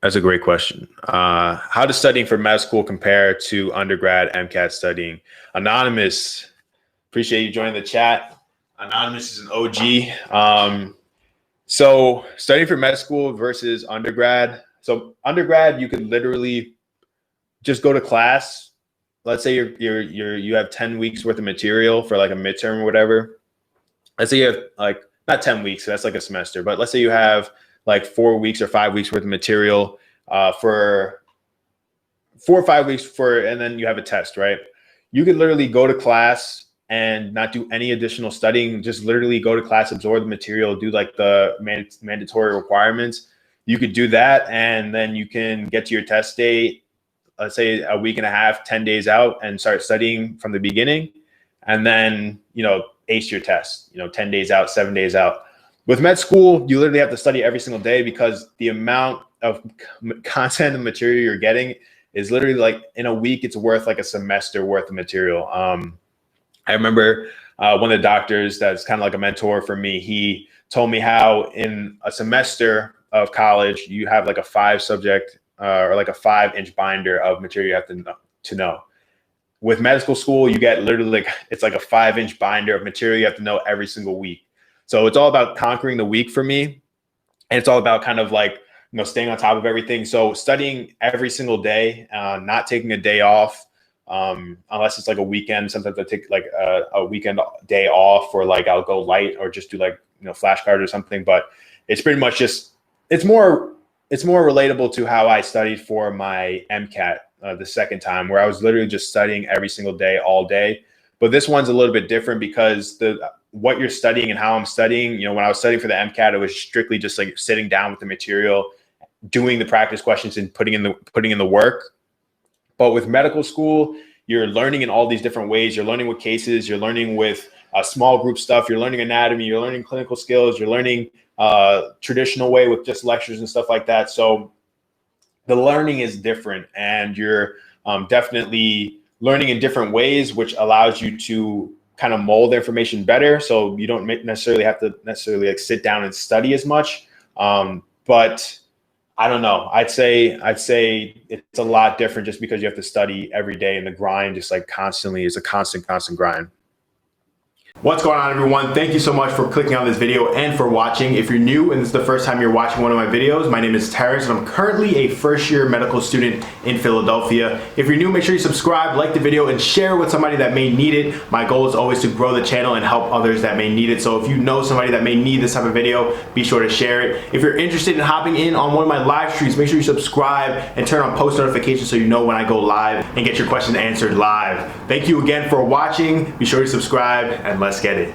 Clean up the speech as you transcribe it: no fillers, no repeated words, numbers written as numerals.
That's a great question. How does studying for med school compare to undergrad MCAT studying? Anonymous, appreciate you joining the chat. Anonymous is an OG. So studying for med school versus undergrad. So undergrad, you could literally just go to class. Let's say you have 10 weeks worth of material for like a midterm or whatever. Let's say you have like not 10 weeks, so that's like a semester, but let's say you have like 4 weeks or 5 weeks worth of material for 4 or 5 weeks and then you have a test, right? You could literally go to class and not do any additional studying, just literally go to class, absorb the material, do like the mandatory requirements. You could do that, and then you can get to your test date, let's say a week and a half, 10 days out, and start studying from the beginning. And then, ace your test, 10 days out, 7 days out. With med school, you literally have to study every single day because the amount of content and material you're getting is literally like in a week, it's worth like a semester worth of material. I remember one of the doctors that's kind of like a mentor for me, he told me how in a semester of college, you have like a 5-subject or like a 5-inch binder of material you have to know. With medical school, you get literally it's like a 5-inch binder of material you have to know every single week. So it's all about conquering the week for me. And it's all about kind of like, staying on top of everything. So studying every single day, not taking a day off, unless it's like a weekend. Sometimes I take like a weekend day off, or like I'll go light or just do like, flashcards or something. But it's pretty much just, it's more relatable to how I studied for my MCAT the second time, where I was literally just studying every single day, all day. But this one's a little bit different because what you're studying and how I'm studying, when I was studying for the MCAT, it was strictly just like sitting down with the material, doing the practice questions and putting in the work. But with medical school, you're learning in all these different ways. You're learning with cases, you're learning with small group stuff, you're learning anatomy, you're learning clinical skills, you're learning traditional way with just lectures and stuff like that. So the learning is different, and you're definitely learning in different ways, which allows you to kind of mold the information better. So you don't necessarily have to like sit down and study as much. But I don't know. I'd say it's a lot different just because you have to study every day, and the grind just like constantly is a constant grind. What's going on, everyone? Thank you so much for clicking on this video and for watching. If you're new and this is the first time you're watching one of my videos, my name is Terence, and I'm currently a first-year medical student in Philadelphia. If you're new, make sure you subscribe, like the video, and share with somebody that may need it. My goal is always to grow the channel and help others that may need it. So if you know somebody that may need this type of video, be sure to share it. If you're interested in hopping in on one of my live streams, make sure you subscribe and turn on post notifications so you know when I go live and get your questions answered live. Thank you again for watching. Be sure to subscribe, and let's get it.